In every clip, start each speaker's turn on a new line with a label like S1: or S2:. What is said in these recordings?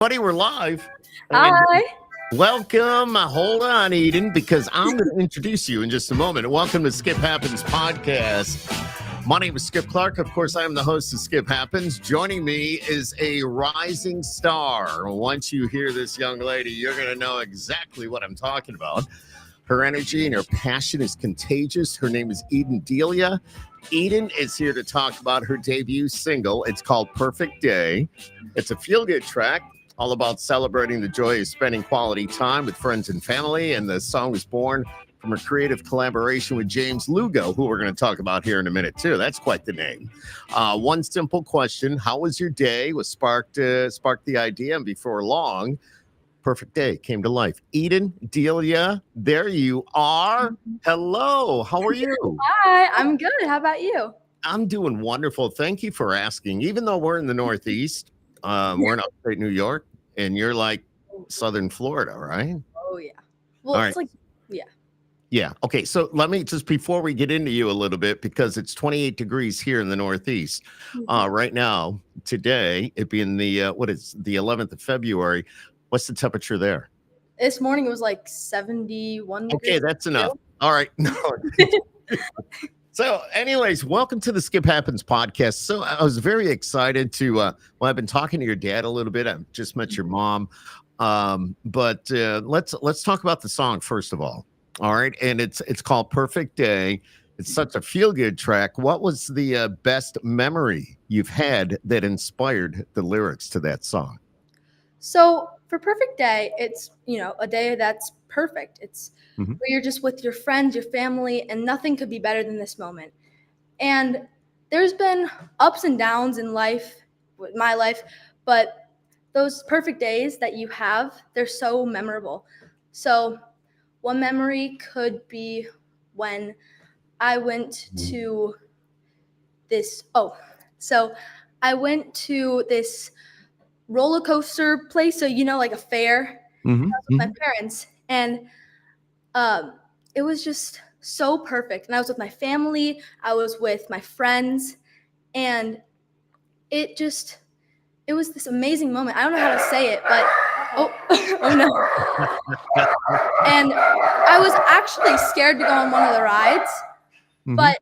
S1: Buddy, we're live. And
S2: Hi.
S1: welcome. Hold on, Eden, because I'm going to introduce you in just a moment. Welcome to Skip Happens Podcast. My name is Skip Clark. Of course, I am the host of Skip Happens. Joining me is a rising star. Once you hear this young lady, you're going to know exactly what I'm talking about. Her energy and her passion is contagious. Her name is Delia. Eden is here to talk about her debut single. It's called Perfect Day. It's a feel-good track, all about celebrating the joy of spending quality time with friends and family. And the song was born from a creative collaboration with James Lugo, who we're going to talk about here in a minute, too. That's quite the name. One simple question. How was your day? Was sparked the idea, and before long, Perfect Day came to life. Eden, Delia, there you are. Hello. How are you?
S2: Hi, I'm good. How about you?
S1: I'm doing wonderful. Thank you for asking. Even though we're in the Northeast, we're in upstate New York, and you're like Southern Florida, right?
S2: Oh, yeah. Well,
S1: All
S2: it's
S1: right.
S2: like, yeah.
S1: Yeah. Okay. So let me just, before we get into you a little bit, because it's 28 degrees here in the Northeast right now, today, it being the, the 11th of February. What's the temperature there?
S2: This morning it was like 71
S1: Okay.
S2: degrees.
S1: That's enough. All right. No. So, anyways, welcome to the Skip Happens podcast. So, I was very excited to. I've been talking to your dad a little bit. I've just met your mom, but let's talk about the song first of all. All right, and it's called Perfect Day. It's such a feel good track. What was the best memory you've had that inspired the lyrics to that song?
S2: So for Perfect Day, it's, a day that's perfect. It's
S1: Mhm.
S2: where you're just with your friends, your family, and nothing could be better than this moment. And there's been ups and downs in life, with my life, but those perfect days that you have, they're so memorable. So one memory could be when I went to this. So I went to this roller coaster place. So, like a fair
S1: Mhm.
S2: with my parents. And it was just so perfect. And I was with my family, I was with my friends. And it was this amazing moment. I don't know how to say it, but oh no. And I was actually scared to go on one of the rides,
S1: Mhm.
S2: but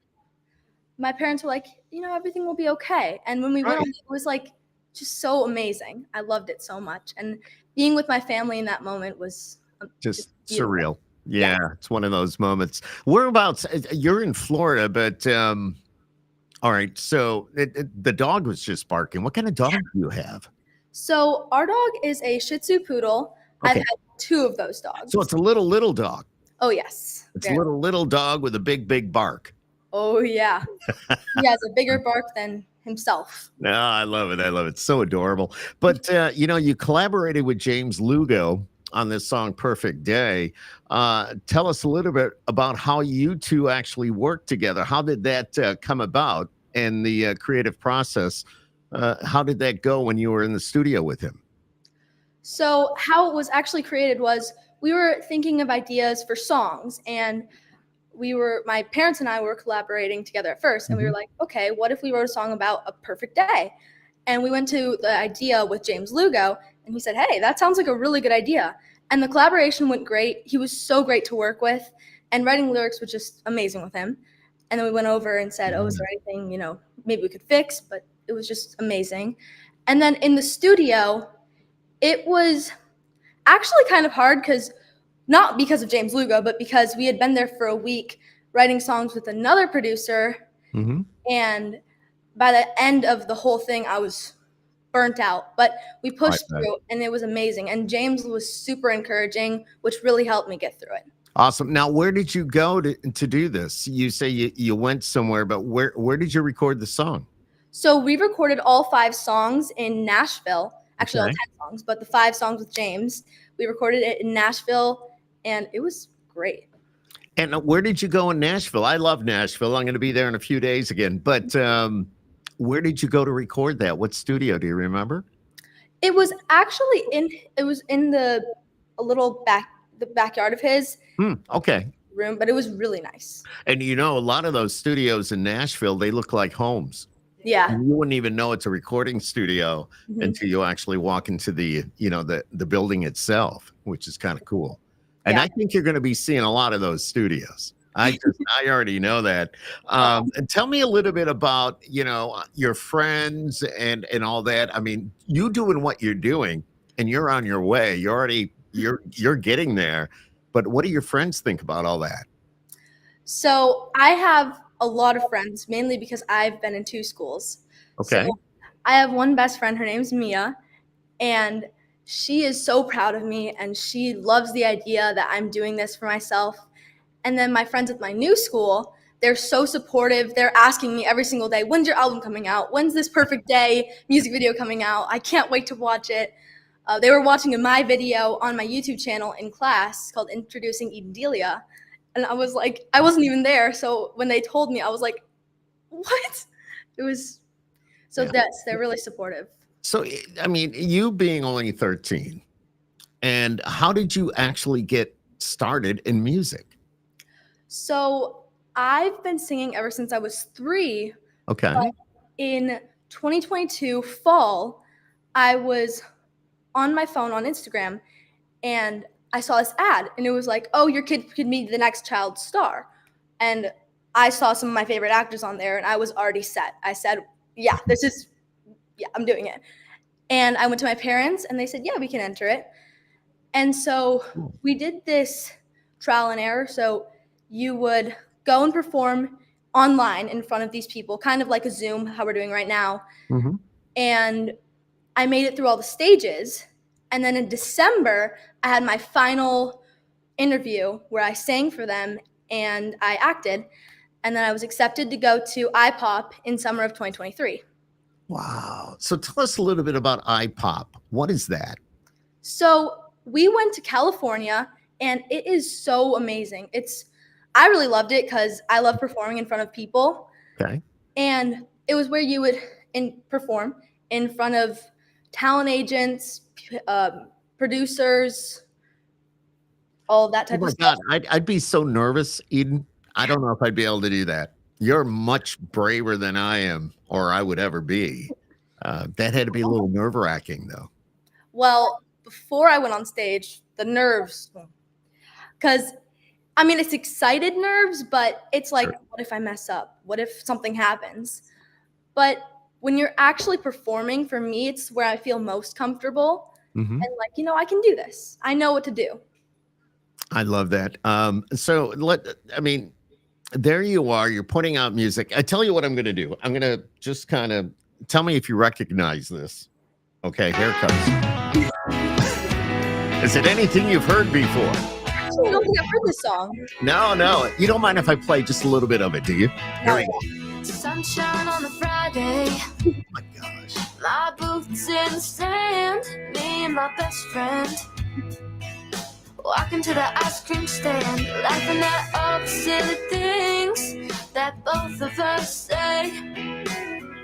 S2: my parents were like, everything will be okay. And when we went
S1: Right.
S2: on, it was like just so amazing. I loved it so much. And being with my family in that moment was
S1: Just
S2: beautiful.
S1: surreal.
S2: Yeah.
S1: Yeah, it's one of those moments. Whereabouts? You're in Florida, but all right. So the dog was just barking. What kind of dog do you have?
S2: So our dog is a Shih Tzu poodle. I've
S1: Okay.
S2: had two of those
S1: So
S2: dogs.
S1: it's a little dog.
S2: Oh, yes.
S1: It's a
S2: Very.
S1: little dog with a big bark.
S2: Oh, yeah. He has a bigger bark than himself.
S1: No, I love it. I love it. So adorable. But you collaborated with James Lugo on this song "Perfect Day." Tell us a little bit about how you two actually worked together. How did that come about, and the creative process? How did that go when you were in the studio with him?
S2: So how it was actually created was we were thinking of ideas for songs, and my parents and I were collaborating together at first, and we were like, okay, what if we wrote a song about a perfect day? And we went to the idea with James Lugo, and he said, hey, that sounds like a really good idea. And the collaboration went great. He was so great to work with, and writing lyrics was just amazing with him. And then we went over and said, oh, is there anything, maybe we could fix? But it was just amazing. And then in the studio, it was actually kind of hard not because of James Lugo, but because we had been there for a week writing songs with another producer.
S1: Mm-hmm.
S2: And by the end of the whole thing, I was burnt out. But we pushed through, and it was amazing. And James was super encouraging, which really helped me get through it.
S1: Awesome. Now, where did you go to do this? You say you went somewhere, but where did you record the song?
S2: So we recorded all 5 songs in Nashville. Actually, all 10 songs, but the 5 songs with James. We recorded it in Nashville, and it was great.
S1: And where did you go in Nashville? I love Nashville. I'm going to be there in a few days again. But where did you go to record that? What studio? Do you remember?
S2: It was actually in the backyard of his
S1: Okay.
S2: room, but it was really nice.
S1: And a lot of those studios in Nashville, they look like homes.
S2: Yeah.
S1: And you wouldn't even know it's a recording studio
S2: Mhm.
S1: until you actually walk into the, the building itself, which is kind of cool. And
S2: Yeah.
S1: I think you're going to be seeing a lot of those studios. I already know that. And tell me a little bit about, your friends and all that. I mean, you doing what you're doing and you're on your way. You're getting there. But what do your friends think about all that?
S2: So I have a lot of friends, mainly because I've been in two schools. So
S1: Okay.
S2: I have one best friend, her name's Mia, and she is so proud of me and she loves the idea that I'm doing this for myself. And then my friends at my new school, they're so supportive. They're asking me every single day, when's your album coming out? When's this perfect day music video coming out? I can't wait to watch it. They were watching my video on my YouTube channel in class called Introducing Delia. And I was like, I wasn't even there. So when they told me, I was like, what? It was so
S1: Yeah.
S2: they're really supportive.
S1: So, I mean, you being only 13, and how did you actually get started in music?
S2: So I've been singing ever since I was 3. But
S1: Okay.
S2: in 2022 fall, I was on my phone on Instagram and I saw this ad and it was like, oh, your kid could be the next child star. And I saw some of my favorite actors on there and I was already set. I said, yeah, I'm doing it. And I went to my parents and they said, yeah, we can enter it. And so
S1: Cool.
S2: we did this trial and error. So you would go and perform online in front of these people, kind of like a Zoom, how we're doing right now.
S1: Mhm.
S2: And I made it through all the stages. And then in December, I had my final interview where I sang for them and I acted. And then I was accepted to go to iPop in summer of 2023.
S1: Wow. So tell us a little bit about iPop. What is that?
S2: So we went to California and it is so amazing. I really loved it because I love performing in front of people.
S1: Okay.
S2: And it was where you would perform in front of talent agents, producers, all of that
S1: Oh
S2: type of
S1: my
S2: stuff.
S1: God. I'd be so nervous, Eden. I don't know if I'd be able to do that. You're much braver than I am, or I would ever be. That had to be a little nerve wracking, though.
S2: Well, before I went on stage, the nerves, because I mean, it's excited nerves, but it's like,
S1: Sure.
S2: what if I mess up? What if something happens? But when you're actually performing, for me, it's where I feel most comfortable.
S1: Mhm.
S2: And like, I can do this. I know what to do.
S1: I love that. I mean, there you are. You're putting out music. I tell you what I'm going to do. I'm going to just kind of tell me if you recognize this. Okay, here it comes. Is it anything you've heard before?
S2: Actually, I don't think I've heard this song.
S1: No. You don't mind if I play just a little bit of it, do you? Here we go.
S3: Sunshine on a Friday,
S1: Oh my gosh.
S3: my boots in the sand, me and my best friend walking to the ice cream stand, laughing at all the silly things that both of us say.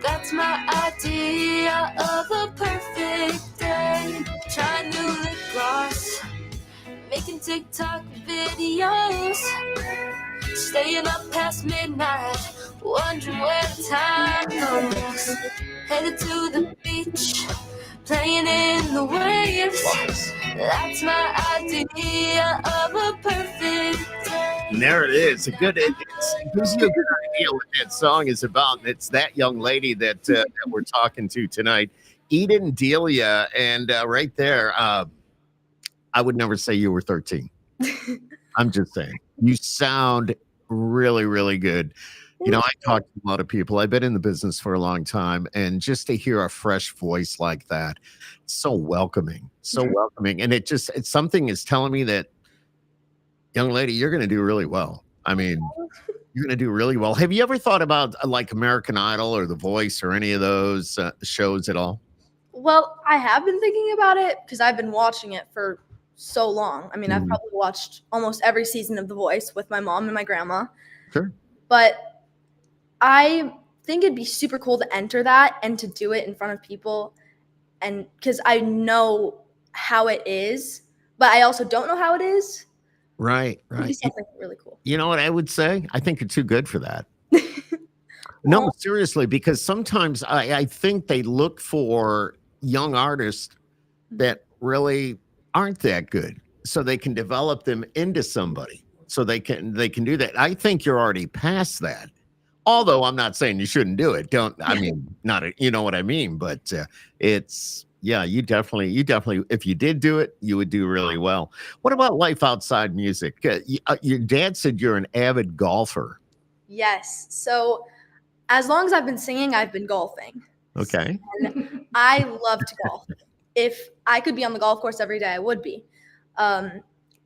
S3: That's my idea of a perfect day. Trying new lip gloss, making TikTok videos, staying up past midnight, wondering where the time goes. Headed to the beach, playing in the waves. That's my idea of a perfect day.
S1: And there it is. It gives you a good idea what that song is about. And it's that young lady that we're talking to tonight, Eden Delia. And right there, I would never say you were 13. I'm just saying. You sound really, really good. I talk to a lot of people. I've been in the business for a long time, and just to hear a fresh voice like that, it's so welcoming, so welcoming. And it's something is telling me that, young lady, you're going to do really well. I mean, you're going to do really well. Have you ever thought about like American Idol or The Voice or any of those shows at all?
S2: Well, I have been thinking about it because I've been watching it for so long. I mean, I've
S1: Mhm.
S2: probably watched almost every season of The Voice with my mom and my grandma.
S1: Sure.
S2: But I think it'd be super cool to enter that and to do it in front of people. And because I know how it is, but I also don't know how it is.
S1: Right.
S2: It'd be something really cool.
S1: You know what I would say? I think you're too good for that. No, seriously, because sometimes I think they look for young artists that really aren't that good, so they can develop them into somebody. So they can do that. I think you're already past that. Although I'm not saying you shouldn't do it. Don't I mean not a, you know what I mean, but it's yeah, you definitely if you did do it, you would do really well. What about life outside music? Your dad said you're an avid golfer.
S2: Yes. So as long as I've been singing, I've been golfing.
S1: Okay.
S2: And I love to golf. If I could be on the golf course every day, I would be.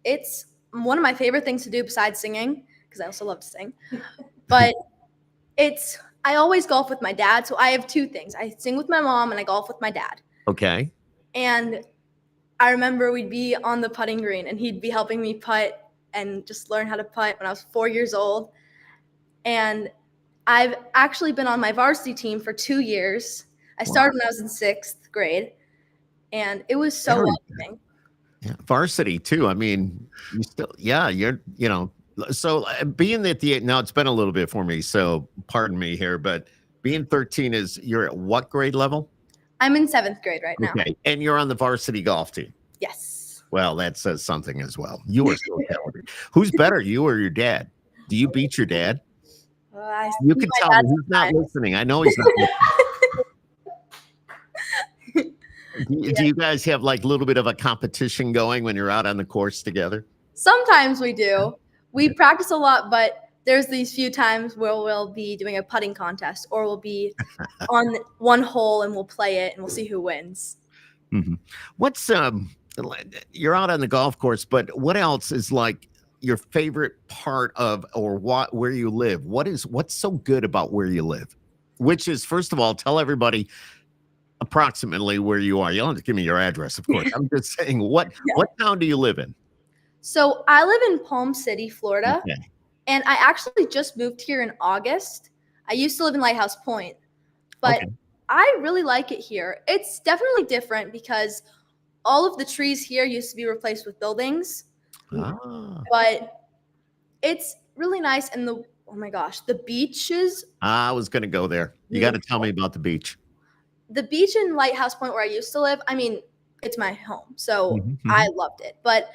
S2: It's one of my favorite things to do besides singing, because I also love to sing. But I always golf with my dad. So I have two things. I sing with my mom and I golf with my dad.
S1: Okay.
S2: And I remember we'd be on the putting green and he'd be helping me putt and just learn how to putt when I was 4 years old. And I've actually been on my varsity team for 2 years. I started when I was in 6th grade, and it was so welcoming.
S1: Yeah, varsity too. I mean, you still, yeah, so being that now it's been a little bit for me, so pardon me here, but being 13 you're at what grade level?
S2: I'm in 7th grade right now.
S1: Okay, and you're on the varsity golf team.
S2: Yes.
S1: Well, that says something as well. You are so talented. Who's better, you or your dad? Do you beat your dad? You can tell me he's not listening. I know he's not listening. Do you guys have like a little bit of a competition going when you're out on the course together?
S2: Sometimes we do. We practice a lot, but there's these few times where we'll be doing a putting contest, or we'll be on one hole and we'll play it and we'll see who wins.
S1: Mm-hmm. What's you're out on the golf course, but what else is like your favorite part of where you live? What's so good about where you live? Which is, first of all, tell everybody approximately where you are. You don't have to give me your address, of course. I'm just saying, what town do you live in?
S2: So I live in Palm City, Florida,
S1: okay.
S2: And I actually just moved here in August. I used to live in Lighthouse Point, but I really like it here. It's definitely different because all of the trees here used to be replaced with buildings. But it's really nice. And oh my gosh, the beaches.
S1: I was going to go there. You got to tell me about the beach.
S2: The beach in Lighthouse Point where I used to live, I mean, it's my home. So I loved it. But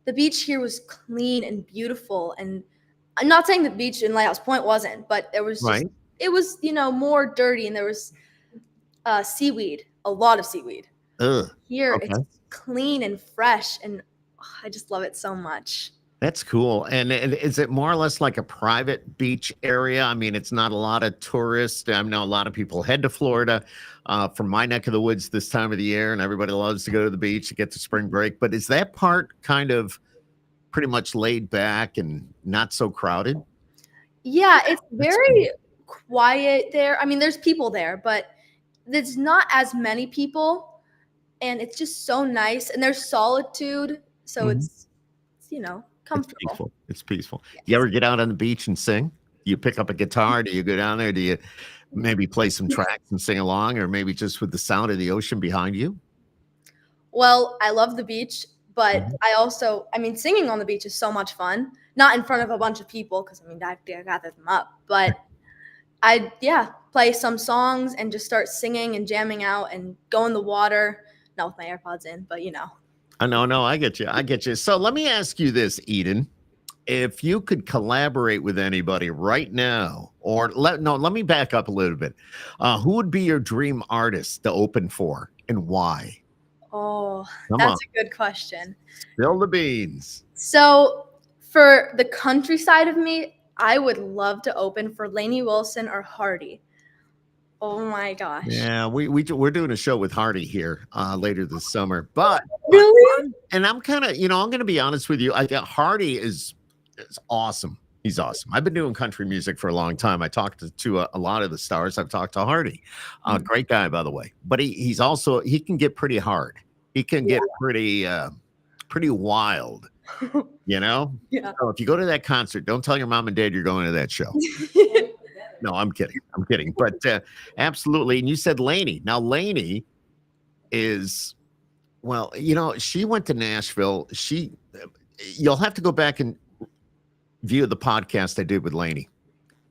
S2: the beach here was clean and beautiful. And I'm not saying the beach in Lighthouse Point wasn't, but there was just, it was, more dirty and there was seaweed, a lot of seaweed. Here it's clean and fresh and I just love it so much.
S1: That's cool. And is it more or less like a private beach area? I mean, it's not a lot of tourists. I know a lot of people head to Florida from my neck of the woods this time of the year, and everybody loves to go to the beach to get to spring break. But is that part kind of pretty much laid back and not so crowded?
S2: Yeah, it's very quiet there. I mean, there's people there, but there's not as many people, and it's just so nice. And there's solitude, so it's comfortable.
S1: It's peaceful. Yes. You ever get out on the beach and sing? Do you pick up a guitar? Do you go down there? Do you maybe play some tracks and sing along, or maybe just with the sound of the ocean behind you?
S2: Well, I love the beach, but singing on the beach is so much fun. Not in front of a bunch of people, because I have to gather them up. But I play some songs and just start singing and jamming out and go in the water. Not with my AirPods in, but
S1: No, I get you. So let me ask you this, Eden. If you could collaborate with anybody right now, let me back up a little bit. Who would be your dream artist to open for and why?
S2: Oh, that's a good question.
S1: Spill the beans.
S2: So for the countryside of me, I would love to open for Lainey Wilson or Hardy. Oh my gosh.
S1: Yeah, we're doing a show with Hardy here later this summer. But
S2: really?
S1: And I'm kind of, I'm going to be honest with you. I think Hardy is awesome. He's awesome. I've been doing country music for a long time. I talked to a lot of the stars. I've talked to Hardy. Great guy, by the way. But he can get pretty hard. He can get pretty wild. Yeah. So if you go to that concert, don't tell your mom and dad you're going to that show. No, I'm kidding. But absolutely. And you said Lainey. Now, Lainey is, she went to Nashville. You'll have to go back and view the podcast I did with Lainey.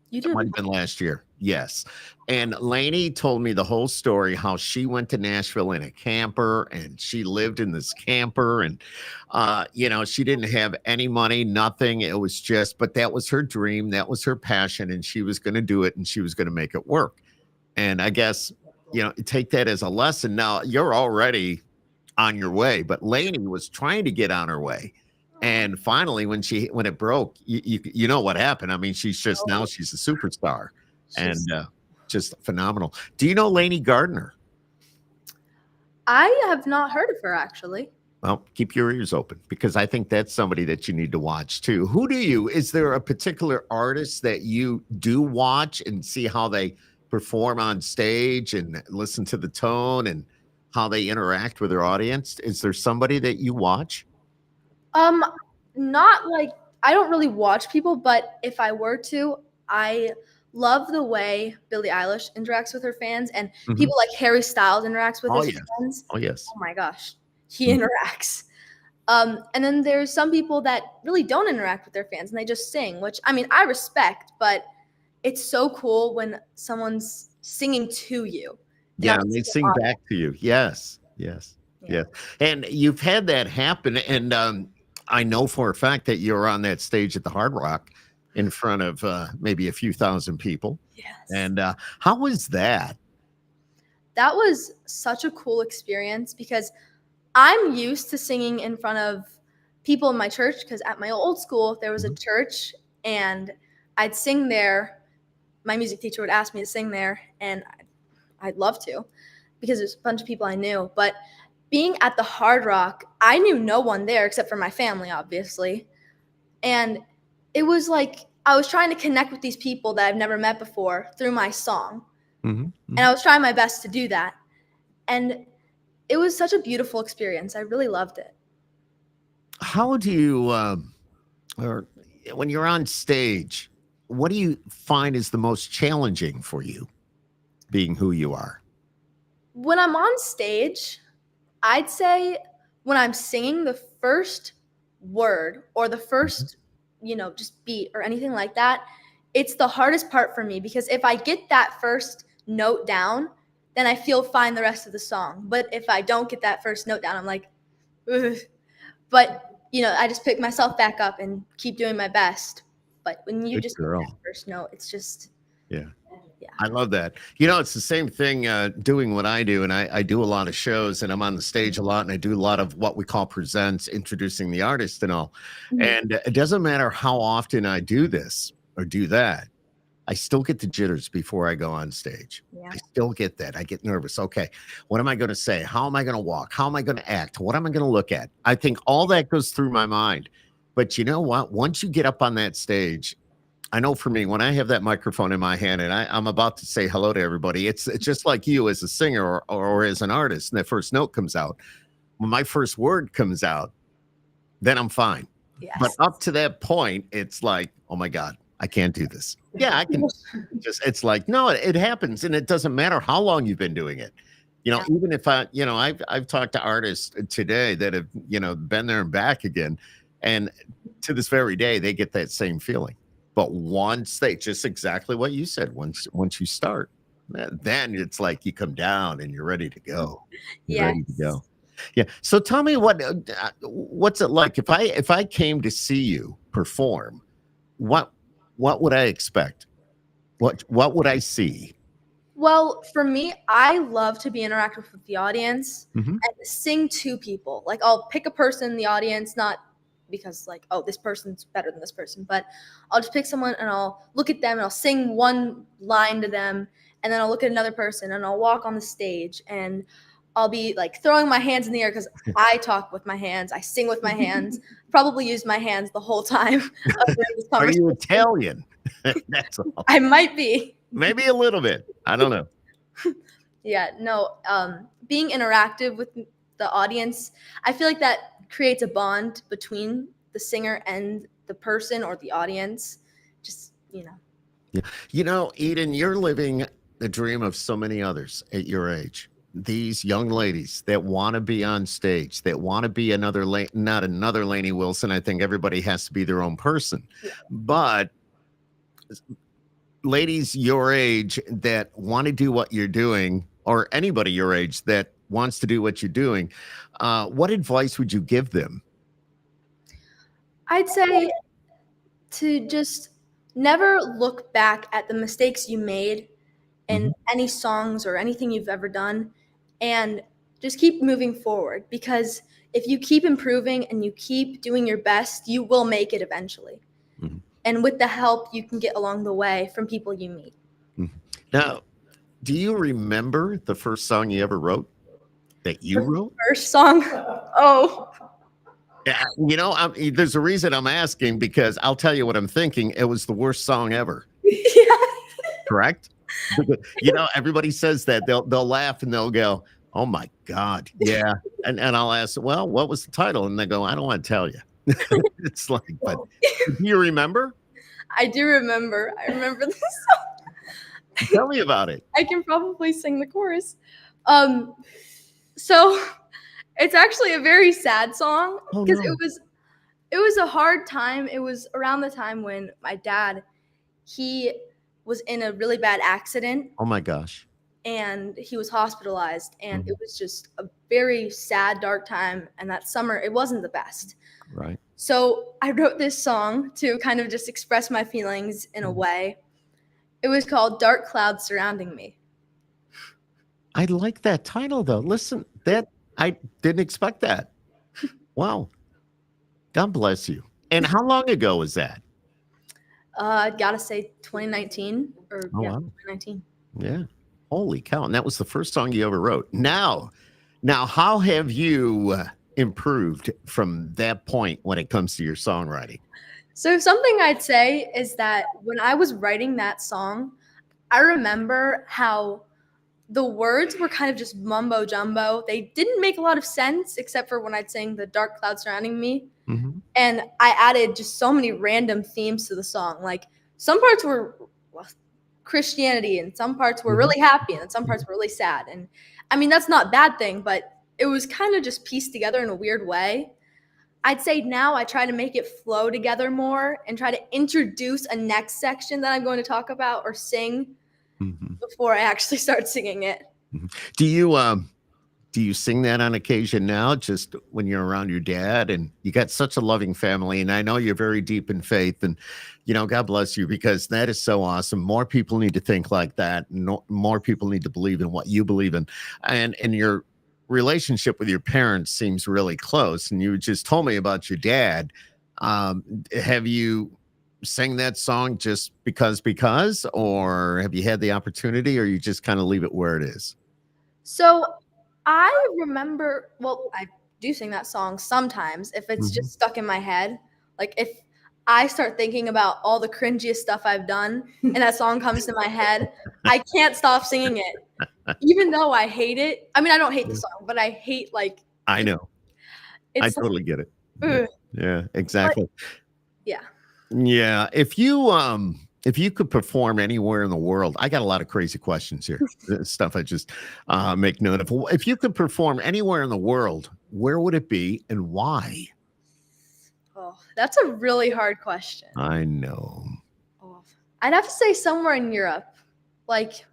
S2: You did?
S1: It might have been last year. Yes. And Lainey told me the whole story how she went to Nashville in a camper and she lived in this camper and she didn't have any money, nothing. It was just, but that was her dream, that was her passion, and she was going to do it and she was going to make it work. And I guess, take that as a lesson. Now you're already on your way, but Lainey was trying to get on her way. And finally, when it broke, you know what happened. I mean, she's a superstar and just phenomenal. Do you know Lainey Gardner?
S2: I have not heard of her actually.
S1: Well, keep your ears open because I think that's somebody that you need to watch too. Is there a particular artist that you do watch and see how they perform on stage and listen to the tone and how they interact with their audience? Is there somebody that you watch?
S2: Not like, I don't really watch people, but if I were to, I love the way Billie Eilish interacts with her fans and people like Harry Styles interacts with his fans.
S1: Oh, yes.
S2: Oh my gosh. He interacts. And then there's some people that really don't interact with their fans and they just sing, which I mean, I respect, but it's so cool when someone's singing to you.
S1: Yeah, and they sing back to you. Yes. And you've had that happen. And I know for a fact that you're on that stage at the Hard Rock in front of maybe a few thousand people.
S2: Yes.
S1: And how was that?
S2: That was such a cool experience because I'm used to singing in front of people in my church because at my old school, there was a church and I'd sing there. My music teacher would ask me to sing there and I'd love to because there's a bunch of people I knew. But being at the Hard Rock, I knew no one there except for my family, obviously. And it was like I was trying to connect with these people that I've never met before through my song. And I was trying my best to do that. And it was such a beautiful experience. I really loved it.
S1: How do you, or when you're on stage, what do you find is the most challenging for you being who you are?
S2: When I'm on stage, I'd say when I'm singing the first word or the first, just beat or anything like that, it's the hardest part for me because if I get that first note down, then I feel fine the rest of the song. But if I don't get that first note down, I'm like, ugh. But, I just pick myself back up and keep doing my best. But when you just get that first note, it's just.
S1: Yeah. I love that. It's the same thing doing what I do. And I do a lot of shows and I'm on the stage a lot and I do a lot of what we call presents, introducing the artist and all. And it doesn't matter how often I do this or do that. I still get the jitters before I go on stage. Yeah. I still get that. I get nervous. Okay, what am I going to say? How am I going to walk? How am I going to act? What am I going to look at? I think all that goes through my mind. But you know what? Once you get up on that stage, I know for me, when I have that microphone in my hand and I'm about to say hello to everybody, it's just like you as a singer or as an artist, and that first note comes out. When my first word comes out, then I'm fine. Yes. But up to that point, it's like, oh my God, I can't do this. Yeah, I can it's like, no, it happens. And it doesn't matter how long you've been doing it. Even if I've talked to artists today that have, been there and back again. And to this very day, they get that same feeling. But once just exactly what you said, once you start, then it's like you come down and you're ready to go. Ready to go. Yeah. So tell me what's it like if I came to see you perform, what would I expect? What would I see?
S2: Well, for me, I love to be interactive with the audience and sing to people. Like I'll pick a person in the audience, not because like, oh, this person's better than this person, but I'll just pick someone and I'll look at them and I'll sing one line to them and then I'll look at another person and I'll walk on the stage and I'll be like throwing my hands in the air because I talk with my hands, I sing with my hands, probably use my hands the whole time of this conversation.
S1: Are you Italian? That's all.
S2: I might be.
S1: Maybe a little bit. I don't know.
S2: Yeah, no, being interactive with the audience, I feel like that creates a bond between the singer and the person or the audience. Just,
S1: Yeah. Eden, you're living the dream of so many others at your age. These young ladies that want to be on stage, that want to be not another Lainey Wilson. I think everybody has to be their own person. Yeah. But ladies your age that want to do what you're doing, or anybody your age that wants to do what you're doing, what advice would you give them?
S2: I'd say to just never look back at the mistakes you made in any songs or anything you've ever done, and just keep moving forward, because if you keep improving and you keep doing your best, you will make it eventually.
S1: Mhm.
S2: And with the help you can get along the way from people you meet.
S1: Mhm. Now, do you remember the first song you ever wrote that you wrote?
S2: First song? Oh.
S1: Yeah, there's a reason I'm asking, because I'll tell you what I'm thinking. It was the worst song ever.
S2: Yeah.
S1: Correct? Because, everybody says that. They'll laugh and they'll go, "Oh my God, yeah." And I'll ask, "Well, what was the title?" And they go, "I don't want to tell you." It's like, but do you remember?
S2: I do remember. I remember this song.
S1: Tell me about it.
S2: I can probably sing the chorus. So it's actually a very sad song,
S1: Oh,
S2: because
S1: no.
S2: it was a hard time. It was around the time when my dad, he was in a really bad accident
S1: Oh my gosh.
S2: and he was hospitalized, and it was just a very sad, dark time. And that summer, it wasn't the best.
S1: Right.
S2: So I wrote this song to kind of just express my feelings in a way. It was called Dark Clouds Surrounding Me.
S1: I like that title though. Listen, that I didn't expect that. Wow. God bless you. And how long ago was that?
S2: I'd gotta say 2019 or
S1: Oh,
S2: yeah,
S1: wow.
S2: 2019.
S1: Yeah. Holy cow. And that was the first song you ever wrote. Now, how have you improved from that point when it comes to your songwriting?
S2: So something I'd say is that when I was writing that song, I remember how the words were kind of just mumbo jumbo. They didn't make a lot of sense except for when I'd sing the dark cloud surrounding me.
S1: Mm-hmm.
S2: And I added just so many random themes to the song. Like some parts were Christianity and some parts were really happy and some parts were really sad. And I mean, that's not a bad thing, but it was kind of just pieced together in a weird way. I'd say now I try to make it flow together more and try to introduce a next section that I'm going to talk about or sing before I actually start singing it.
S1: Do you sing that on occasion now, just when you're around your dad? And you got such a loving family, and I know you're very deep in faith, and God bless you, because that is so awesome. More people need to think like that. More people need to believe in what you believe in, and your relationship with your parents seems really close. And you just told me about your dad. Have you sang that song just because, or have you had the opportunity, or you just kind of leave it where it is?
S2: So I remember, well, I do sing that song sometimes if it's just stuck in my head. Like if I start thinking about all the cringiest stuff I've done and that song comes to my head, I can't stop singing it. Even though I hate it. I mean, I don't hate the song, but I hate
S1: I know. I totally get it. Yeah, exactly.
S2: But, yeah.
S1: Yeah. If you could perform anywhere in the world, I got a lot of crazy questions here. Stuff I just make note of. If you could perform anywhere in the world, where would it be and why?
S2: Oh, that's a really hard question.
S1: I know.
S2: Oh, I'd have to say somewhere in Europe, like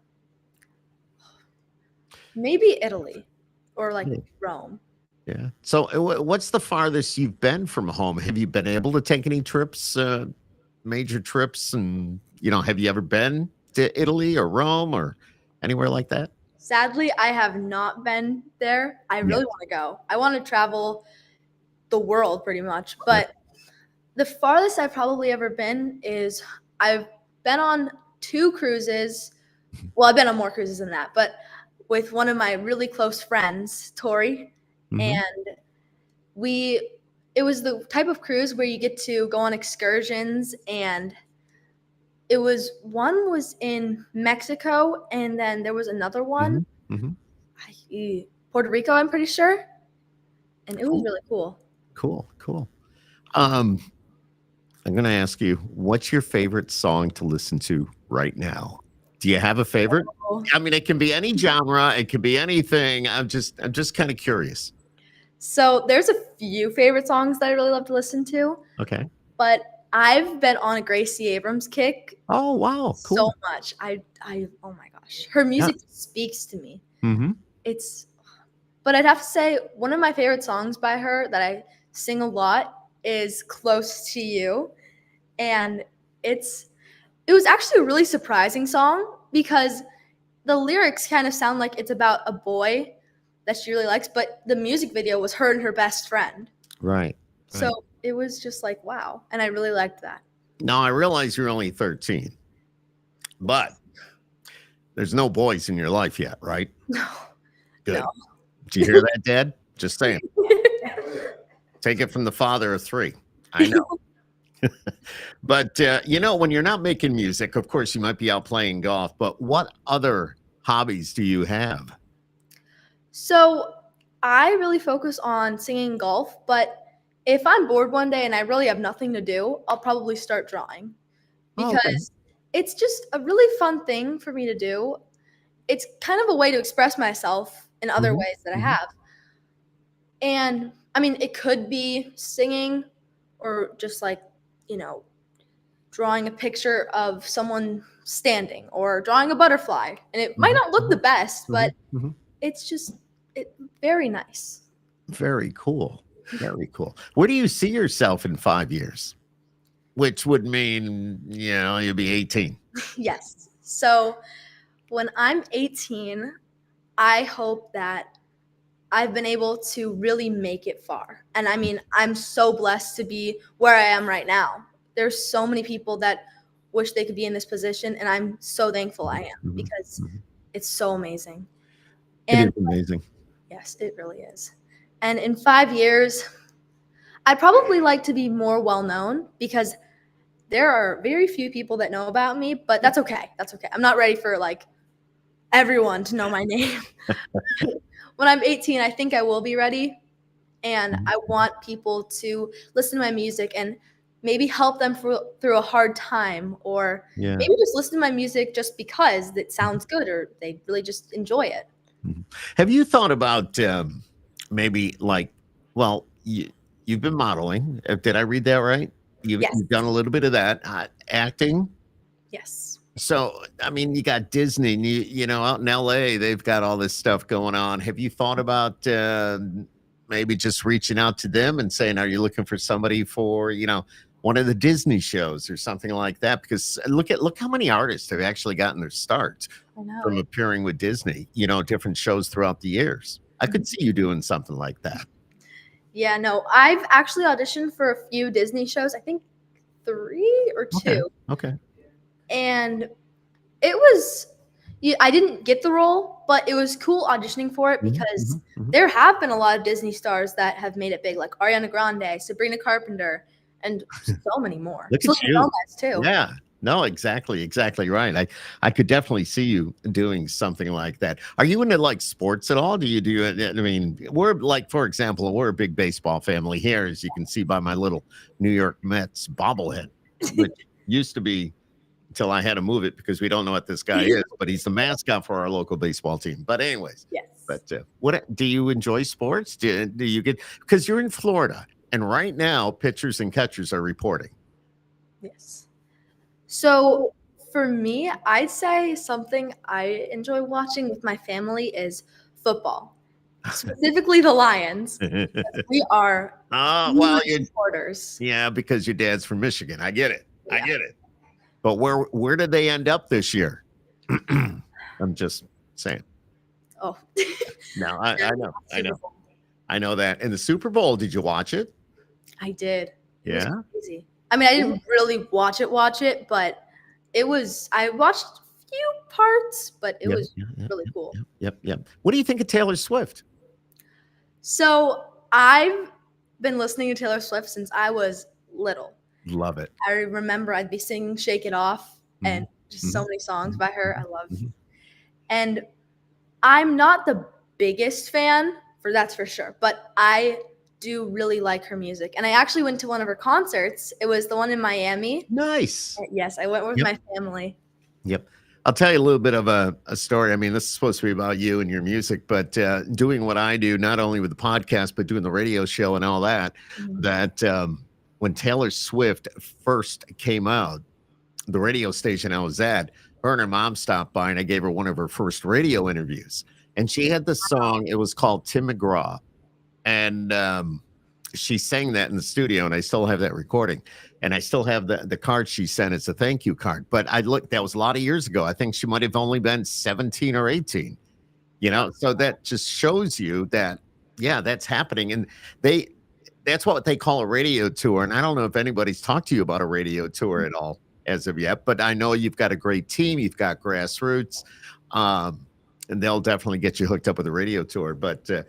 S2: maybe Italy or Rome.
S1: Yeah. So what's the farthest you've been from home? Have you been able to take any trips, major trips? And, have you ever been to Italy or Rome or anywhere like that?
S2: Sadly, I have not been there. I really want to go. I want to travel the world pretty much. But the farthest I've probably ever been is I've been on 2 cruises. Well, I've been on more cruises than that, but with one of my really close friends, Tori. And it was the type of cruise where you get to go on excursions, and one was in Mexico, and then there was another one, Puerto Rico, I'm pretty sure. And it was really cool.
S1: Cool. I'm going to ask you, what's your favorite song to listen to right now? Do you have a favorite? I mean, it can be any genre. It can be anything. I'm just kind of curious.
S2: So there's a few favorite songs that I really love to listen to.
S1: Okay.
S2: But I've been on a Gracie Abrams kick
S1: Oh, wow.
S2: so
S1: Cool.
S2: much. I oh my gosh. Her music speaks to me.
S1: Mm-hmm.
S2: But I'd have to say one of my favorite songs by her that I sing a lot is Close to You. And it was actually a really surprising song because the lyrics kind of sound like it's about a boy that she really likes, but the music video was her and her best friend.
S1: Right.
S2: So it was just like, wow. And I really liked that.
S1: Now, I realize you're only 13, but there's no boys in your life yet, right?
S2: No.
S1: Good.
S2: No.
S1: Did you hear that, Dad? Just saying. Take it from the father of 3. I know. But, when you're not making music, of course, you might be out playing golf, but what other hobbies do you have?
S2: So I really focus on singing golf, but if I'm bored one day and I really have nothing to do, I'll probably start drawing because it's just a really fun thing for me to do. It's kind of a way to express myself in other ways that I have. And I mean, it could be singing or just like, drawing a picture of someone standing or drawing a butterfly. And it might not look the best, but it's just very nice.
S1: Very cool. Very cool. Where do you see yourself in 5 years? Which would mean, you'll be 18.
S2: Yes. So when I'm 18, I hope that I've been able to really make it far. And I mean, I'm so blessed to be where I am right now. There's so many people that wish they could be in this position, and I'm so thankful I am because it's so amazing. And
S1: it is amazing.
S2: Yes, it really is. And in 5 years, I'd probably like to be more well-known because there are very few people that know about me, but that's okay. That's okay. I'm not ready for everyone to know my name. When I'm 18, I think I will be ready. And I want people to listen to my music and maybe help them through a hard time, or maybe just listen to my music just because it sounds good or they really just enjoy it.
S1: Have you thought about maybe you've been modeling? Did I read that right? You've done a little bit of that. Acting?
S2: Yes.
S1: So, I mean, you got Disney, out in LA, they've got all this stuff going on. Have you thought about maybe just reaching out to them and saying, are you looking for somebody for, one of the Disney shows or something like that? Because look how many artists have actually gotten their start from appearing with Disney, different shows throughout the years. I could see you doing something like that.
S2: Yeah, no, I've actually auditioned for a few Disney shows. I think 3 or 2.
S1: Okay.
S2: And it was, I didn't get the role, but it was cool auditioning for it because there have been a lot of Disney stars that have made it big, like Ariana Grande, Sabrina Carpenter, and so many more.
S1: Look at you. Gomez too. Yeah. No, exactly right. I could definitely see you doing something like that. Are you into sports at all? Do you do it? I mean, we're for example, we're a big baseball family here, as you can see by my little New York Mets bobblehead, which used to be until I had to move it because we don't know what this guy is, but he's the mascot for our local baseball team. But anyways,
S2: yes.
S1: But what do you enjoy sports? Do you get, because you're in Florida and right now pitchers and catchers are reporting?
S2: Yes. So for me, I'd say something I enjoy watching with my family is football, specifically the Lions. We are supporters.
S1: Yeah, because your dad's from Michigan. I get it. Yeah. I get it. But where did they end up this year? I'm just saying.
S2: Oh.
S1: No, I know that. And the Super Bowl, did you watch it?
S2: I did.
S1: Yeah.
S2: It was crazy. I mean, I didn't really watch it, but I watched a few parts, but it was really cool.
S1: Yep. What do you think of Taylor Swift?
S2: So I've been listening to Taylor Swift since I was little.
S1: Love it.
S2: I remember I'd be singing Shake It Off and just so many songs by her I love. And I'm not the biggest fan, that's for sure, but I do really like her music. And I actually went to one of her concerts. It was the one in Miami.
S1: Nice.
S2: Yes, I went with my family.
S1: Yep. I'll tell you a little bit of a story. I mean, this is supposed to be about you and your music, but doing what I do, not only with the podcast, but doing the radio show and all that, when Taylor Swift first came out, the radio station I was at, her and her mom stopped by and I gave her one of her first radio interviews. And she had this song, it was called Tim McGraw. And she sang that in the studio, and I still have that recording. And I still have the card she sent. It's a thank you card. But I looked, that was a lot of years ago. I think she might have only been 17 or 18, you know? So that just shows you that, yeah, that's happening. And that's what they call a radio tour. And I don't know if anybody's talked to you about a radio tour at all as of yet, but I know you've got a great team. You've got grassroots. And they'll definitely get you hooked up with a radio tour. But so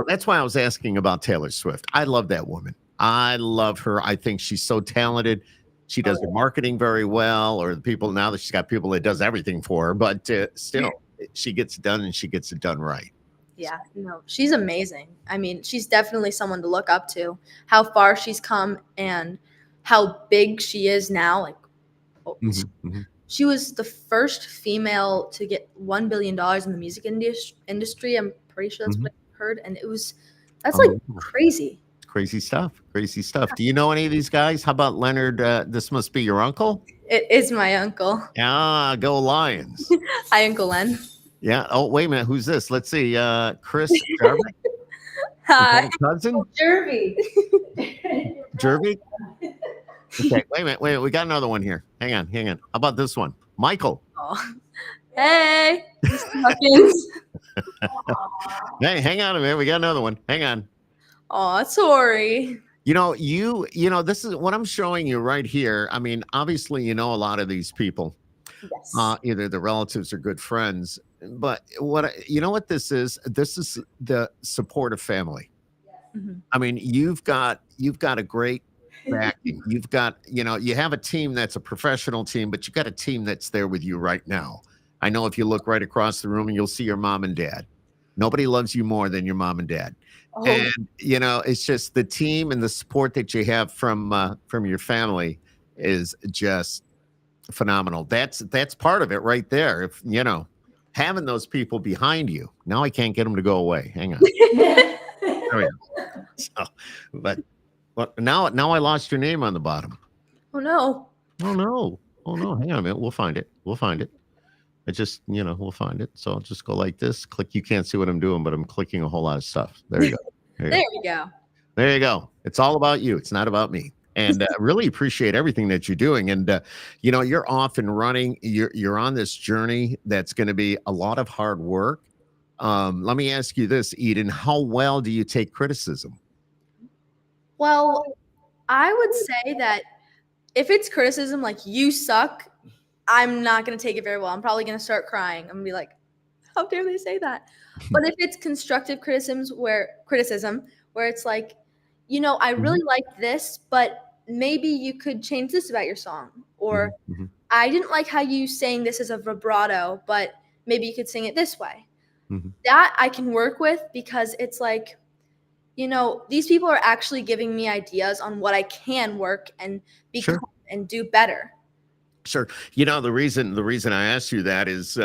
S1: that's why I was asking about Taylor Swift. I love that woman. I love her. I think she's so talented. She does her marketing very well, or the people now that she's got people that does everything for her, but still she gets it done and she gets it done right.
S2: Yeah, no, she's amazing. I mean, she's definitely someone to look up to, how far she's come and how big she is now. Like, she was the first female to get $1 billion in the music industry. I'm pretty sure that's what I heard. And that's like crazy.
S1: Crazy stuff. Crazy stuff. Do you know any of these guys? How about Leonard? This must be your uncle?
S2: It is my uncle.
S1: Ah, go Lions.
S2: Hi, Uncle Len.
S1: Yeah. Oh, wait a minute. Who's this? Let's see. Chris Jarvie?
S2: Hi.
S1: Cousin?
S2: Jervy.
S1: Jervy? Okay, wait a minute. We got another one here. Hang on. How about this one? Michael.
S2: Oh. Hey, Mr. Huckins.
S1: Hey, hang on a minute. We got another one. Hang on.
S2: Oh, sorry.
S1: You know, this is what I'm showing you right here. I mean, obviously, you know a lot of these people.
S2: Yes.
S1: Either the relatives or good friends. But you know what this is? This is the support of family. I mean, you've got a great backing. You've got, you have a team that's a professional team, but you've got a team that's there with you right now. I know if you look right across the room and you'll see your mom and dad. Nobody loves you more than your mom and dad. Oh. And, it's just the team and the support that you have from your family is just phenomenal. That's part of it right there. If, having those people behind you. Now I can't get them to go away. Hang on. Oh, yeah. So, but now I lost your name on the bottom.
S2: Oh no.
S1: Hang on a minute. We'll find it. I just, we'll find it. So I'll just go like this. Click. You can't see what I'm doing, but I'm clicking a whole lot of stuff. There you go. There you go. It's all about you. It's not about me. And really appreciate everything that you're doing. And, you're off and running. You're on this journey that's going to be a lot of hard work. Let me ask you this, Eden. How well do you take criticism?
S2: Well, I would say that if it's criticism like you suck, I'm not going to take it very well. I'm probably going to start crying. I'm going to be like, how dare they say that? But if it's constructive criticism where it's like, I really like this, but maybe you could change this about your song. Or I didn't like how you sang this as a vibrato, but maybe you could sing it this way. That I can work with because it's like, these people are actually giving me ideas on what I can work and become and do better.
S1: Sure. The reason I asked you that is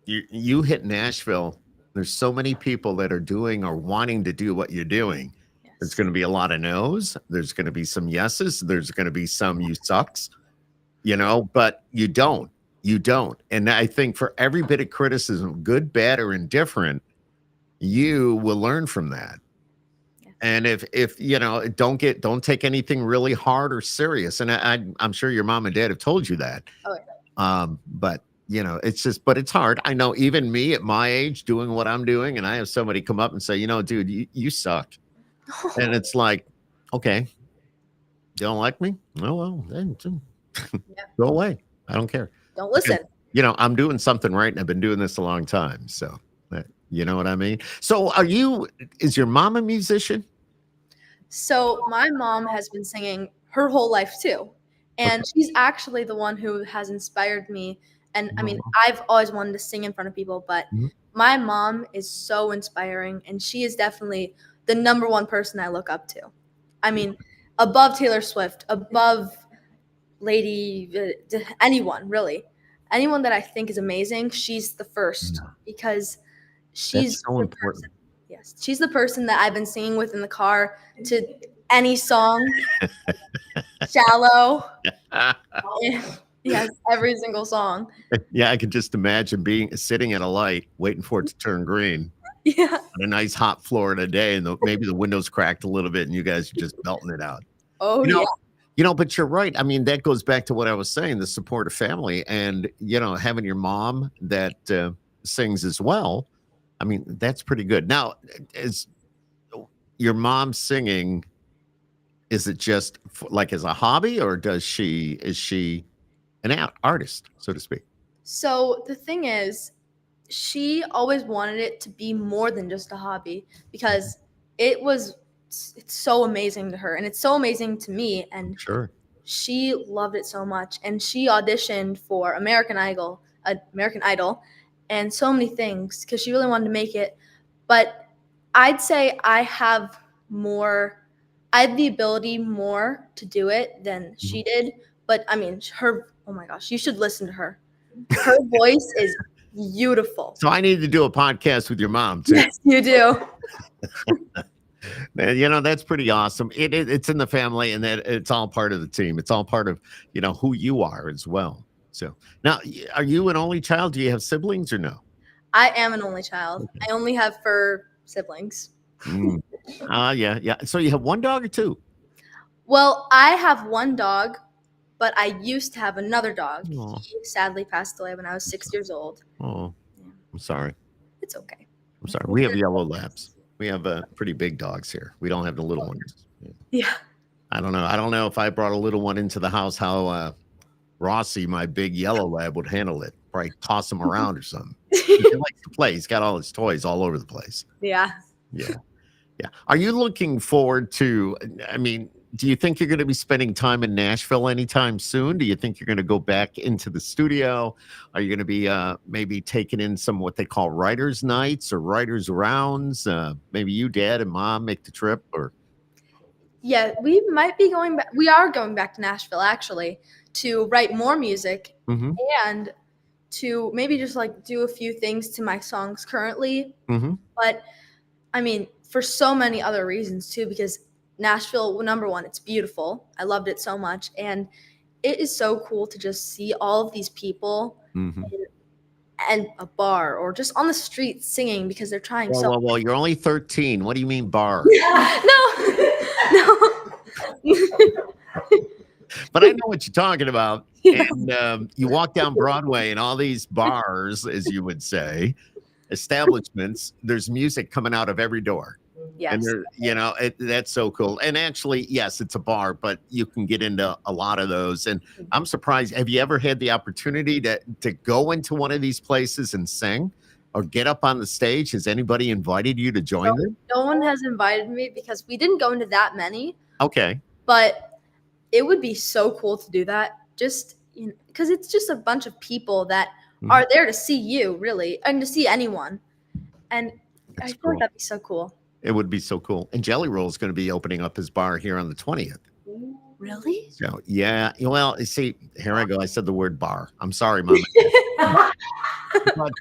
S1: you hit Nashville. There's so many people that are doing or wanting to do what you're doing. Yes. There's going to be a lot of no's. There's going to be some yeses. There's going to be some you sucks, but you don't. And I think for every bit of criticism, good, bad, or indifferent, you will learn from that. Yeah. And if don't take anything really hard or serious. And I'm sure your mom and dad have told you that.
S2: Oh, yeah.
S1: But but it's hard. I know even me at my age doing what I'm doing, and I have somebody come up and say, dude, you suck. And it's like, okay, you don't like me? Oh, well, then go away. I don't care.
S2: Don't listen.
S1: I'm doing something right, and I've been doing this a long time. So, you know what I mean? So is your mom a musician?
S2: So my mom has been singing her whole life too. And she's actually the one who has inspired me. And I mean, I've always wanted to sing in front of people, but my mom is so inspiring, and she is definitely the number one person I look up to. I mean, above Taylor Swift, above anyone really. Anyone that I think is amazing, she's the first because she's
S1: so important.
S2: Yes, she's the person that I've been singing with in the car to any song. Shallow. Yes, every single song.
S1: Yeah, I can just imagine sitting at a light, waiting for it to turn green
S2: Yeah.
S1: on a nice hot Florida day, and maybe the windows cracked a little bit, and you guys are just belting it out.
S2: Oh,
S1: You know,
S2: yeah.
S1: but you're right. I mean, that goes back to what I was saying, the support of family, and having your mom that sings as well. I mean, that's pretty good. Now, is your mom singing? Is it just like as a hobby, or is she an artist, so to speak?
S2: So the thing is, she always wanted it to be more than just a hobby because it's so amazing to her and it's so amazing to me, and
S1: Sure.
S2: she loved it so much, and she auditioned for American Idol, and so many things because she really wanted to make it. But I'd say I have the ability more to do it than she did. But I mean, oh my gosh, you should listen to her. Her voice is beautiful.
S1: So I need to do a podcast with your mom too.
S2: Yes, you do.
S1: And, that's pretty awesome. It's in the family, and that it's all part of the team. It's all part of who you are as well. So now, are you an only child? Do you have siblings or no?
S2: I am an only child. I only have 4 siblings.
S1: Yeah. So you have one dog or 2?
S2: Well, I have one dog, but I used to have another dog.
S1: Aw.
S2: He sadly passed away when I was 6 years old.
S1: Oh,
S2: Yeah.
S1: I'm sorry.
S2: It's okay.
S1: I'm sorry. We have yellow labs. We have pretty big dogs here. We don't have the little ones.
S2: Yeah.
S1: I don't know. I don't know if I brought a little one into the house, how Rossi, my big yellow lab, would handle it. Probably toss him around or something. He likes to play. He's got all his toys all over the place.
S2: Yeah.
S1: Yeah. Are you looking forward to, I mean, do you think you're going to be spending time in Nashville anytime soon? Do you think you're going to go back into the studio? Are you going to be maybe taking in some what they call writers' nights or writers' rounds? Maybe you, Dad, and Mom make the trip, or?
S2: Yeah, we might be going back. We are going back to Nashville actually to write more music and to maybe just like do a few things to my songs currently. But I mean, for so many other reasons too, because Nashville, number one, it's beautiful. I loved it so much. And it is so cool to just see all of these people in a bar or just on the street singing because they're trying
S1: Well, you're only 13. What do you mean bar?
S2: No.
S1: But I know what you're talking about. Yeah. And you walk down Broadway and all these bars, as you would say, establishments, there's music coming out of every door.
S2: Yes.
S1: And that's so cool. And actually, yes, it's a bar, but you can get into a lot of those. And I'm surprised. Have you ever had the opportunity to go into one of these places and sing or get up on the stage? Has anybody invited you to join them?
S2: No one has invited me because we didn't go into that many.
S1: Okay.
S2: But it would be so cool to do that. Just because it's just a bunch of people that are there to see you, really, and to see anyone. And I feel like that'd be so cool.
S1: It would be so cool. And Jelly Roll is going to be opening up his bar here on the 20th.
S2: Really?
S1: So, yeah. Well, you see, here I go. I said the word bar. I'm sorry, Mom. But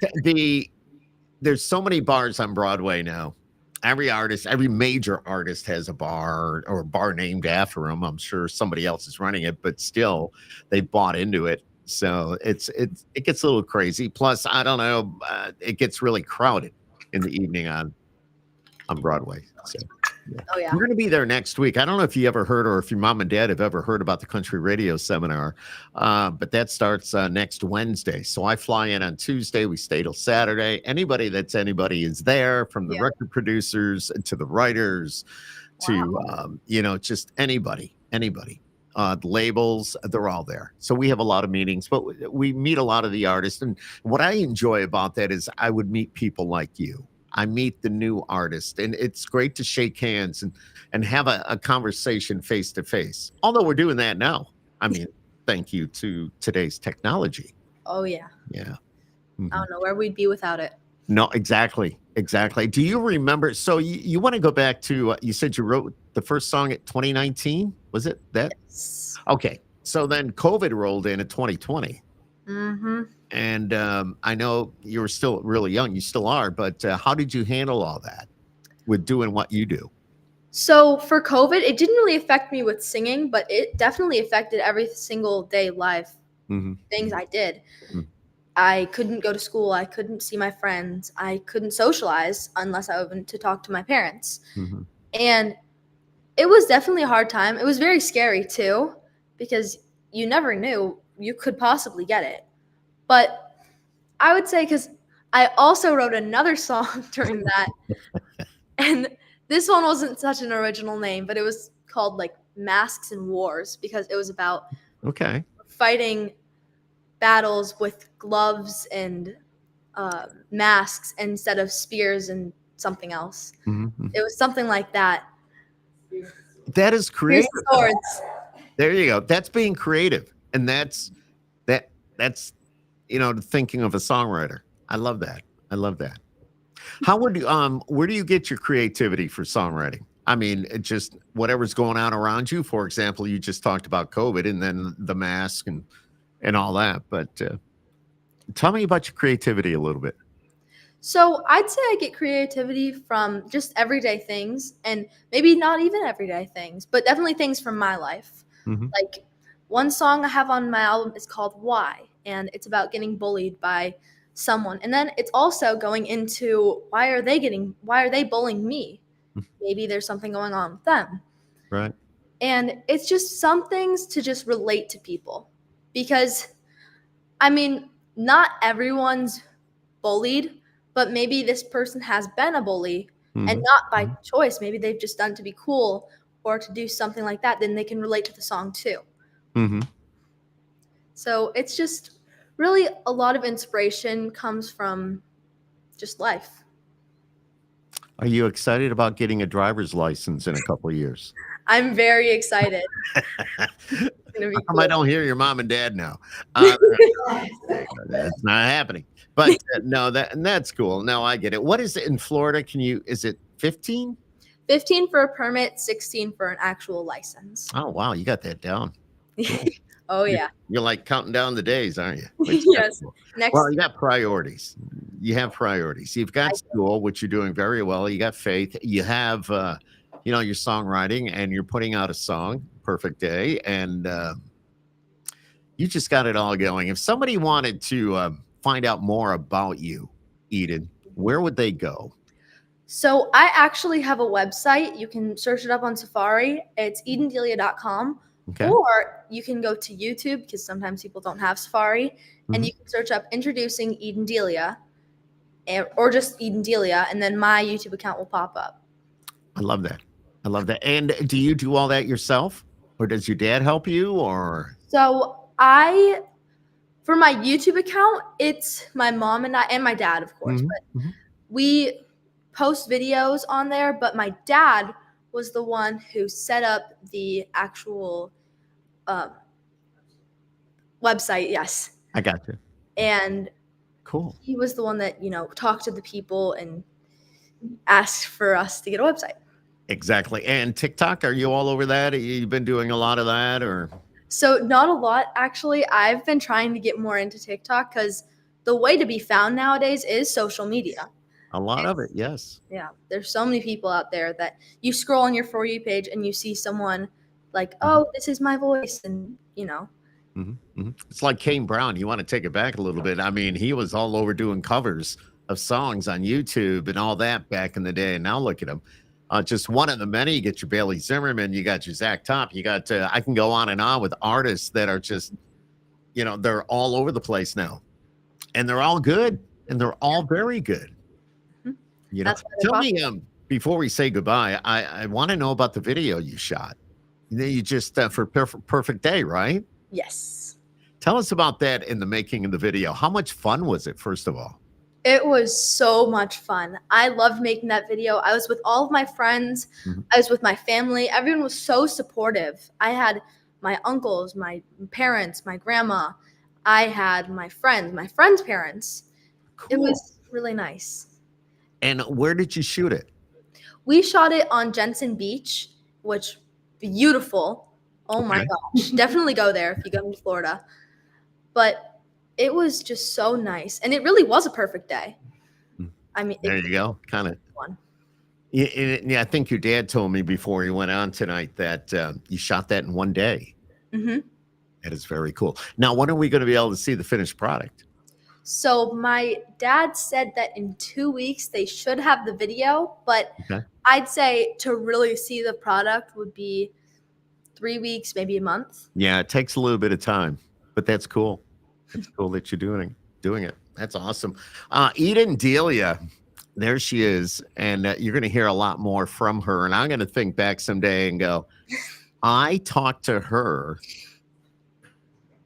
S1: there's so many bars on Broadway now. Every major artist has a bar or a bar named after him. I'm sure somebody else is running it, but still, they bought into it. So it gets a little crazy. Plus, I don't know, it gets really crowded in the evening on Broadway. So, yeah.
S2: Oh, yeah.
S1: We're going to be there next week. I don't know if you ever heard or if your mom and dad have ever heard about the country radio seminar, but that starts next Wednesday. So I fly in on Tuesday. We stay till Saturday. Anybody is there, from the record producers to the writers to, just anybody. The labels, they're all there. So we have a lot of meetings, but we meet a lot of the artists. And what I enjoy about that is I would meet people like you. I meet the new artist, and it's great to shake hands and have a conversation face to face. Although we're doing that now. I mean, thank you to today's technology.
S2: Oh, yeah.
S1: Yeah.
S2: I don't know where we'd be without it.
S1: No, exactly. Do you remember? So you want to go back to, you said you wrote the first song at 2019? Was it that?
S2: Yes.
S1: Okay. So then COVID rolled in at 2020. And I know you were still really young. You still are. But how did you handle all that with doing what you do?
S2: So for COVID, it didn't really affect me with singing, but it definitely affected every single day life things I did. I couldn't go to school. I couldn't see my friends. I couldn't socialize unless I went to talk to my parents. And it was definitely a hard time. It was very scary too, because you never knew you could possibly get it. But I would say, because I also wrote another song during that, and this one wasn't such an original name, but it was called like Masks and Wars, because it was about fighting battles with gloves and masks instead of spears and something else. It was something like that.
S1: That is creative.
S2: Swords.
S1: There you go. That's being creative, and that's thinking of a songwriter. I love that. I love that. How would you where do you get your creativity for songwriting? I mean, it just whatever's going on around you. For example, you just talked about COVID and then the mask and all that. But tell me about your creativity a little bit.
S2: So I'd say I get creativity from just everyday things, and maybe not even everyday things, but definitely things from my life. Like one song I have on my album is called Why, and it's about getting bullied by someone. And then it's also going into why are they bullying me? Maybe there's something going on with them.
S1: Right.
S2: And it's just some things to just relate to people, because I mean, not everyone's bullied, but maybe this person has been a bully and not by choice. Maybe they've just done it to be cool or to do something like that. Then they can relate to the song too. So it's just really a lot of inspiration comes from just life.
S1: Are you excited about getting a driver's license in a couple of years?
S2: I'm very excited.
S1: How come I don't hear your mom and dad now? That's not happening. But no, that's cool. No, I get it. What is it in Florida? Is it 15?
S2: 15 for a permit, 16 for an actual license.
S1: Oh, wow. You got that down.
S2: Oh, yeah.
S1: You're like counting down the days, aren't you?
S2: Yes.
S1: Cool.
S2: Next.
S1: Well, you got priorities. You have priorities. You've got school, which you're doing very well. You got faith. You have, your songwriting, and you're putting out a song, Perfect Day. And you just got it all going. If somebody wanted to find out more about you, Eden, where would they go?
S2: So I actually have a website. You can search it up on Safari. It's edendelia.com.
S1: Okay.
S2: Or you can go to YouTube, because sometimes people don't have Safari, and you can search up Introducing Eden Delia, or just Eden Delia, and then my YouTube account will pop up.
S1: I love that. I love that. And do you do all that yourself, or does your dad help you? Or
S2: so for my YouTube account, it's my mom and I, and my dad, of course, but we post videos on there. But my dad was the one who set up the actual website. Yes.
S1: I got you.
S2: And
S1: cool.
S2: He was the one that, talked to the people and asked for us to get a website.
S1: Exactly. And TikTok, are you all over that? You've been doing a lot of that, or?
S2: So not a lot, actually. I've been trying to get more into TikTok, because the way to be found nowadays is social media.
S1: A lot of it, yes.
S2: Yeah. There's so many people out there that you scroll on your For You page and you see someone like, oh, this is my voice. And,
S1: It's like Kane Brown. You want to take it back a little bit. I mean, he was all over doing covers of songs on YouTube and all that back in the day. And now look at him. Just one of the many. You get your Bailey Zimmerman. You got your Zach Top. You got, I can go on and on with artists that are just, they're all over the place now. And they're all good. And they're all very good. Tell me, before we say goodbye, I want to know about the video you shot. You just for Perfect Day, right?
S2: Yes.
S1: Tell us about that in the making of the video. How much fun was it, first of all?
S2: It was so much fun. I loved making that video. I was with all of my friends. I was with my family. Everyone was so supportive. I had my uncles, my parents, my grandma. I had my friends' parents. Cool. It was really nice.
S1: And where did you shoot it?
S2: We shot it on Jensen Beach, which beautiful. Oh my gosh. Definitely go there if you go to Florida. But it was just so nice. And it really was a perfect day. I mean,
S1: there you go. Kind of. Yeah, I think your dad told me before he went on tonight that you shot that in one day.
S2: Hmm.
S1: That is very cool. Now, when are we going to be able to see the finished product?
S2: So my dad said that in 2 weeks they should have the video, but
S1: Okay.
S2: I'd say to really see the product would be 3 weeks, maybe a month.
S1: Yeah, it takes a little bit of time, but that's cool. It's cool that you're doing it. That's awesome. Eden Delia, there she is, and you're going to hear a lot more from her. And I'm going to think back someday and go, I talked to her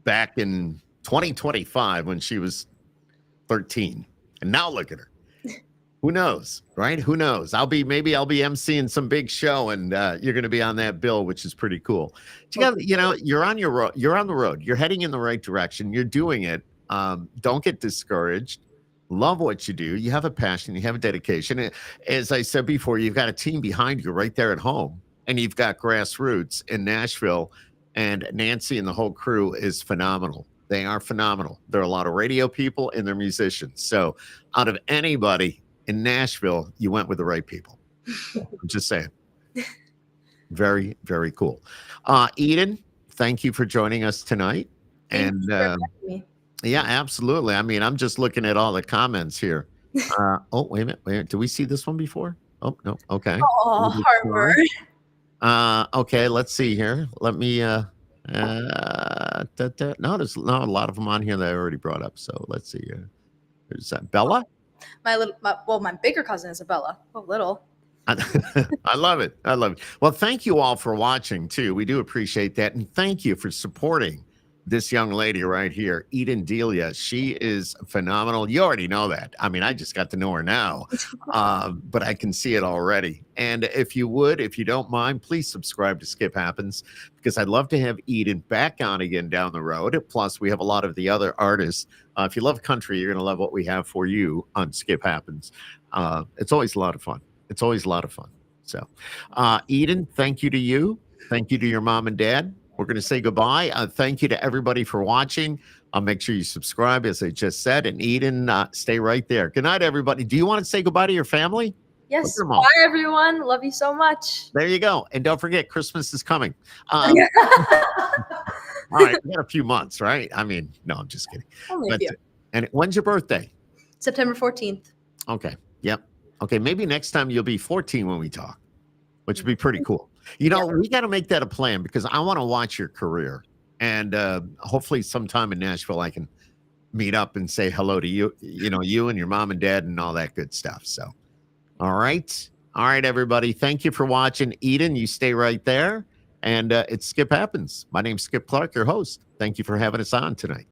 S1: back in 2025 when she was 13, and now look at her. Who knows, right? Who knows? Maybe I'll be emceeing some big show, and you're going to be on that bill, which is pretty cool. You're on your road. You're on the road. You're heading in the right direction. You're doing it. Don't get discouraged. Love what you do. You have a passion. You have a dedication. As I said before, you've got a team behind you right there at home, and you've got grassroots in Nashville. And Nancy and the whole crew is phenomenal. They are phenomenal. There are a lot of radio people and they're musicians. So out of anybody in Nashville, you went with the right people. I'm just saying. Very, very cool. Eden, thank you for joining us tonight.
S2: Thank
S1: And
S2: you for having me.
S1: yeah, absolutely. I mean, I'm just looking at all the comments here. Oh, wait a minute.Ait. Do we see this one before? Oh, no. Okay.
S2: Oh, Harvard.
S1: Okay, let's see here. Let me no, there's a lot of them on here that I already brought up. So let's see here. There's Bella.
S2: My bigger cousin is a Bella. Oh, little.
S1: I love it. I love it. Well, thank you all for watching too. We do appreciate that. And thank you for supporting this young lady right here, Eden Delia. She is phenomenal. You already know that. I mean, I just got to know her now, but I can see it already. And if you don't mind, please subscribe to Skip Happens, because I'd love to have Eden back on again down the road. Plus, we have a lot of the other artists. If you love country, you're going to love what we have for you on Skip Happens. It's always a lot of fun. It's always a lot of fun. So, Eden, thank you to you. Thank you to your mom and dad. We're going to say goodbye. Thank you to everybody for watching. Make sure you subscribe, as I just said. And Eden, stay right there. Good night, everybody. Do you want to say goodbye to your family?
S2: Yes. Bye, everyone. Love you so much.
S1: There you go. And don't forget, Christmas is coming. All right. We got a few months, right? I mean, no, I'm just kidding.
S2: Only a few.
S1: And when's your birthday?
S2: September 14th.
S1: Okay. Yep. Okay. Maybe next time you'll be 14 when we talk, which would be pretty cool. We got to make that a plan, because I want to watch your career, and hopefully sometime in Nashville I can meet up and say hello to you, you and your mom and dad and all that good stuff. So, all right, everybody. Thank you for watching. Eden, you stay right there, and it's Skip Happens. My name's Skip Clark, your host. Thank you for having us on tonight.